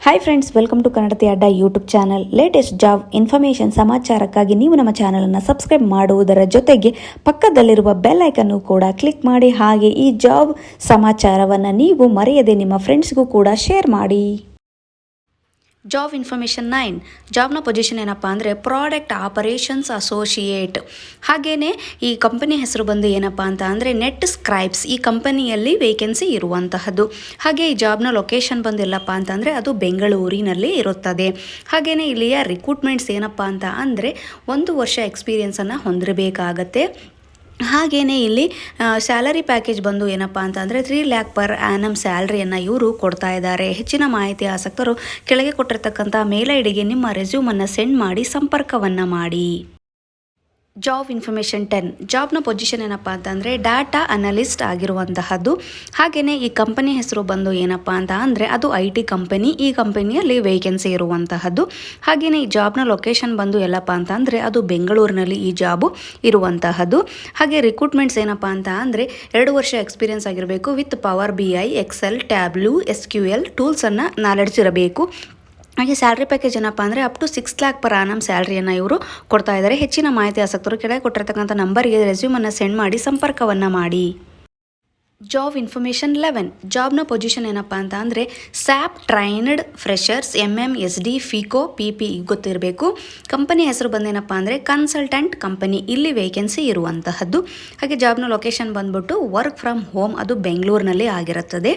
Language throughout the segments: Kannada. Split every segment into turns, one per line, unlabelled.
Hi friends, welcome to Kannadathi Adda YouTube channel. Latest job information ಸಮಾಚಾರಕ್ಕಾಗಿ ನೀವು ನಮ್ಮ ಚಾನಲನ್ನು ಸಬ್ಸ್ಕ್ರೈಬ್ ಮಾಡುವುದರ ಜೊತೆಗೆ ಪಕ್ಕದಲ್ಲಿರುವ ಬೆಲ್ ಐಕನ್ನು ಕೂಡ ಕ್ಲಿಕ್ ಮಾಡಿ. ಹಾಗೆ ಈ ಜಾಬ್ ಸಮಾಚಾರವನ್ನು ನೀವು ಮರೆಯದೆ ನಿಮ್ಮ ಫ್ರೆಂಡ್ಸ್ಗೂ ಕೂಡ ಶೇರ್ ಮಾಡಿ. Job information 9. ಜಾಬ್ನ ಪೊಸಿಷನ್ ಏನಪ್ಪ ಅಂದರೆ ಪ್ರಾಡಕ್ಟ್ ಆಪರೇಷನ್ಸ್ ಅಸೋಸಿಯೇಟ್. ಹಾಗೆಯೇ ಈ ಕಂಪನಿ ಹೆಸರು ಬಂದು ಏನಪ್ಪ ಅಂತ ಅಂದರೆ ನೆಟ್ ಸ್ಕ್ರೈಬ್ಸ್. ಈ ಕಂಪನಿಯಲ್ಲಿ ವೇಕೆನ್ಸಿ ಇರುವಂತಹದ್ದು. ಹಾಗೆ ಈ ಜಾಬ್ನ ಲೊಕೇಶನ್ ಬಂದು ಎಲ್ಲಪ್ಪ ಅಂತಂದರೆ ಅದು ಬೆಂಗಳೂರಿನಲ್ಲಿ ಇರುತ್ತದೆ. ಹಾಗೆಯೇ ಇಲ್ಲಿಯ ರಿಕ್ರೂಟ್ಮೆಂಟ್ಸ್ ಏನಪ್ಪ ಅಂತ ಅಂದರೆ 1 ವರ್ಷ ಎಕ್ಸ್ಪೀರಿಯನ್ಸನ್ನು ಹೊಂದಿರಬೇಕಾಗತ್ತೆ. ಹಾಗೆಯೇ ಇಲ್ಲಿ ಸ್ಯಾಲರಿ ಪ್ಯಾಕೇಜ್ ಬಂದು ಏನಪ್ಪ ಅಂತಂದರೆ 3 lakh per annum ಸ್ಯಾಲ್ರಿಯನ್ನು ಇವರು ಕೊಡ್ತಾ ಇದ್ದಾರೆ. ಹೆಚ್ಚಿನ ಮಾಹಿತಿ ಆಸಕ್ತರು ಕೆಳಗೆ ಕೊಟ್ಟಿರ್ತಕ್ಕಂಥ ಮೇಲ್ ಐಡಿಗೆ ನಿಮ್ಮ ರೆಸ್ಯೂಮನ್ನು ಸೆಂಡ್ ಮಾಡಿ ಸಂಪರ್ಕವನ್ನು ಮಾಡಿ. Job information 10. ಜಾಬ್ನ ಪೊಸಿಷನ್ ಏನಪ್ಪ ಅಂತಂದರೆ ಡಾಟಾ ಅನಲಿಸ್ಟ್ ಆಗಿರುವಂತಹದ್ದು. ಹಾಗೆಯೇ ಈ ಕಂಪನಿ ಹೆಸರು ಬಂದು ಏನಪ್ಪ ಅಂತ ಅಂದರೆ ಅದು IT ಕಂಪನಿ. ಈ ಕಂಪನಿಯಲ್ಲಿ ವೇಕೆನ್ಸಿ ಇರುವಂತಹದ್ದು. ಹಾಗೆಯೇ ಈ ಜಾಬ್ನ ಲೊಕೇಶನ್ ಬಂದು ಎಲ್ಲಪ್ಪ ಅಂತ ಅಂದರೆ ಅದು ಬೆಂಗಳೂರಿನಲ್ಲಿ ಈ ಜಾಬು ಇರುವಂತಹದ್ದು. ಹಾಗೆ ರಿಕ್ರೂಟ್ಮೆಂಟ್ಸ್ ಏನಪ್ಪ ಅಂತ ಅಂದರೆ 2 ವರ್ಷ ಎಕ್ಸ್ಪೀರಿಯನ್ಸ್ ಆಗಿರಬೇಕು with power BI, Excel, Tableau, SQL ಟೂಲ್ಸನ್ನು ನಾಲೆಡ್ಜ್ ಇರಬೇಕು. ಹಾಗೆ ಸ್ಯಾಲ್ರಿ ಪ್ಯಾಕೇಜ್ ಏನಪ್ಪ ಅಂದರೆ up to 6 lakh per annum ಸ್ಯಾಲ್ರಿಯನ್ನು ಇವರು ಕೊಡ್ತಾ ಇದ್ದಾರೆ. ಹೆಚ್ಚಿನ ಮಾಹಿತಿ ಆಸಕ್ತರು ಕೆಳಗೆ ಕೊಟ್ಟಿರ್ತಕ್ಕಂಥ ನಂಬರ್ಗೆ ರೆಸ್ಯೂಮನ್ನು ಸೆಂಡ್ ಮಾಡಿ ಸಂಪರ್ಕವನ್ನು ಮಾಡಿ. Job information 11. ಜಾಬ್ನ ಪೊಸಿಷನ್ ಏನಪ್ಪ ಅಂತ ಅಂದರೆ sap trained freshers MMSD FICO PP ಗೊತ್ತಿರಬೇಕು. ಕಂಪನಿ ಹೆಸರು ಬಂದೇನಪ್ಪ ಅಂದರೆ ಕನ್ಸಲ್ಟೆಂಟ್ ಕಂಪನಿ. ಇಲ್ಲಿ ವೇಕೆನ್ಸಿ ಇರುವಂತಹದ್ದು. ಹಾಗೆ ಜಾಬ್ನ ಲೊಕೇಶನ್ ಬಂದ್ಬಿಟ್ಟು ವರ್ಕ್ ಫ್ರಮ್ ಹೋಮ್, ಅದು ಬೆಂಗಳೂರಿನಲ್ಲಿ ಆಗಿರುತ್ತದೆ.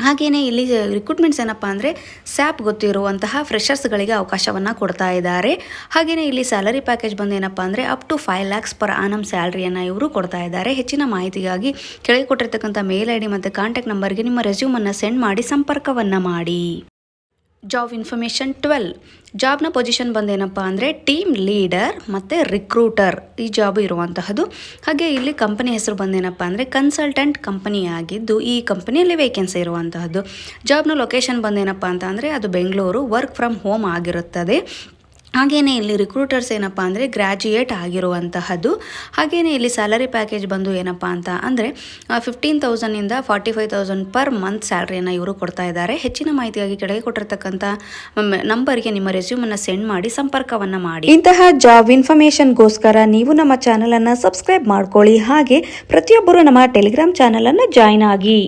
ಹಾಗೆಯೇ ಇಲ್ಲಿ ರಿಕ್ರೂಟ್ಮೆಂಟ್ಸ್ ಏನಪ್ಪ ಅಂದರೆ ಸ್ಯಾಪ್ ಗೊತ್ತಿರುವಂತಹ ಫ್ರೆಷರ್ಸ್ಗಳಿಗೆ ಅವಕಾಶವನ್ನು ಕೊಡ್ತಾ ಇದ್ದಾರೆ. ಹಾಗೆಯೇ ಇಲ್ಲಿ ಸ್ಯಾಲರಿ ಪ್ಯಾಕೇಜ್ ಬಂದು ಏನಪ್ಪ ಅಂದರೆ up to 5 lakhs per annum ಸ್ಯಾಲ್ರಿಯನ್ನು ಇವರು ಕೊಡ್ತಾ ಇದ್ದಾರೆ. ಹೆಚ್ಚಿನ ಮಾಹಿತಿಗಾಗಿ ಕೆಳಗೆ ಕೊಟ್ಟಿರ್ತಕ್ಕಂಥ ಮೇಲ್ ID ಮತ್ತು ಕಾಂಟ್ಯಾಕ್ಟ್ ನಂಬರ್ಗೆ ನಿಮ್ಮ ರೆಸ್ಯೂಮನ್ನು ಸೆಂಡ್ ಮಾಡಿ ಸಂಪರ್ಕವನ್ನು ಮಾಡಿ. Job information 12. ಜಾಬ್ನ ಪೊಸಿಷನ್ ಬಂದೇನಪ್ಪ ಅಂದರೆ ಟೀಮ್ ಲೀಡರ್ ಮತ್ತು ರಿಕ್ರೂಟರ್ ಈ ಜಾಬು ಇರುವಂತಹದ್ದು. ಹಾಗೆ ಇಲ್ಲಿ ಕಂಪನಿ ಹೆಸರು ಬಂದೇನಪ್ಪ ಅಂದರೆ ಕನ್ಸಲ್ಟೆಂಟ್ ಕಂಪನಿ ಆಗಿದ್ದು ಈ ಕಂಪನಿಯಲ್ಲಿ ವೇಕೆನ್ಸಿ ಇರುವಂತಹದ್ದು. ಜಾಬ್ನ ಲೊಕೇಶನ್ ಬಂದೇನಪ್ಪ ಅಂತ ಅಂದರೆ ಅದು ಬೆಂಗಳೂರು, ವರ್ಕ್ ಫ್ರಮ್ ಹೋಮ್ ಆಗಿರುತ್ತದೆ. ಹಾಗೆಯೇ ಇಲ್ಲಿ ರಿಕ್ರೂಟರ್ಸ್ ಏನಪ್ಪ ಅಂದರೆ ಗ್ರ್ಯಾಜುಯೇಟ್ ಆಗಿರುವಂತಹದ್ದು. ಹಾಗೆಯೇ ಇಲ್ಲಿ ಸ್ಯಾಲರಿ ಪ್ಯಾಕೇಜ್ ಬಂದು ಏನಪ್ಪ ಅಂತ ಅಂದರೆ 15,000 45,000 per month ಸ್ಯಾಲ್ರಿಯನ್ನು ಇವರು ಕೊಡ್ತಾ ಇದ್ದಾರೆ. ಹೆಚ್ಚಿನ ಮಾಹಿತಿಯಾಗಿ ಕೆಳಗೆ ಕೊಟ್ಟಿರ್ತಕ್ಕಂಥ ನಂಬರ್ಗೆ ನಿಮ್ಮ ರೆಸ್ಯೂಮನ್ನು ಸೆಂಡ್ ಮಾಡಿ ಸಂಪರ್ಕವನ್ನು ಮಾಡಿ. ಇಂತಹ ಜಾಬ್ ಇನ್ಫಾರ್ಮೇಷನ್ಗೋಸ್ಕರ ನೀವು ನಮ್ಮ ಚಾನಲನ್ನು ಸಬ್ಸ್ಕ್ರೈಬ್ ಮಾಡ್ಕೊಳ್ಳಿ. ಹಾಗೆ ಪ್ರತಿಯೊಬ್ಬರು ನಮ್ಮ ಟೆಲಿಗ್ರಾಮ್ ಚಾನಲನ್ನು ಜಾಯ್ನ್ ಆಗಿ.